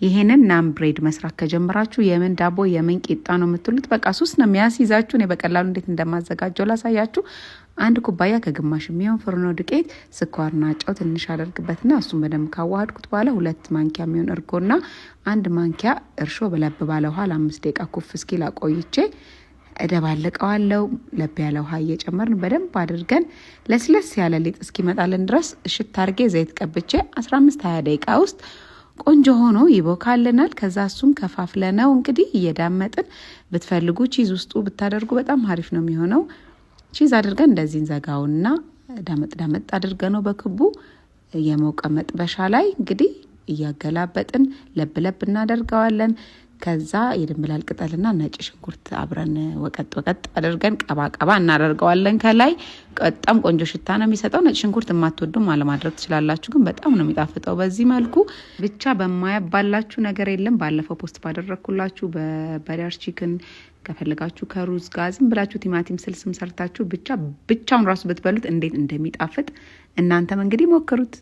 ይሄንን ናም ብሬድ መስራት ከጀመራችሁ የምን ዳቦ የምን ቂጣ ነው የምትሉት በቃ ሱስ ነው የሚያስይዛችሁ። እኔ በቀላሉ እንዴት እንደማዘጋጀው ላሳያችሁ። 1 ኩባያ ከግማሽ የሚሆን ፍርኖ ዱቄት፣ ስኳርና ጨው ትንሽ አደርግበትና እሱን በደንብ ካዋሃድኩት በኋላ 2 ማንኪያ የሚሆን እርጎና 1 ማንኪያ እርሾ በለብ ባለ ውሃ ለ5 ደቂቃ ኩፍ እስኪል አቆይቼ እደባለቀዋለሁ። ለብ ያለ ውሃ እየጨመርን በደንብ አድርገን ለስለስ ያለ ሊጥ እስኪመጣልን ድረስ እሽት አድርጌ ዘይት ቀብቼ 15-20 ደቂቃ ውስጥ ቆንጆ ሆኖ ይቦካልናል። ከዛ እሱን ከፋፍለነው እንግዲህ እየዳመጥን ብትፈልጉ ቺዝ ውስጡ ብታደርጉ በጣም አሪፍ ነው የሚሆነው። ቺዝ አድርገን እንደዚህ እንዘጋውና ዳመጥ አድርገነው በክቡ የሞቀ መጥበሻ ላይ እንግዲህ እያገላበጥን ለብ እናደርገዋለን። ከዛ የድንብላል ቅጠልና ነጭ ሽንኩርት አብረን ወቀጥ አድርገን ቀባ እናደርገዋለን ከላይ። በጣም ቆንጆ ሽታ ነው የሚሰጠው። ነጭ ሽንኩርት የማትወዱም አለማድረግ ትችላላችሁ፣ ግን በጣም ነው የሚጣፍጠው በዚህ መልኩ። ብቻ በማያባላችሁ ነገር የለም። ባለፈው ፖስት ባደረኩላችሁ በበዳር ቺክን ከፈልጋችሁ ከሩዝ ጋር ዝም ብላችሁ ቲማቲም ስልስም ሰርታችሁ ብቻውን ራሱ ብትበሉት እንዴት እንደሚጣፍጥ እናንተም እንግዲህ ሞክሩት።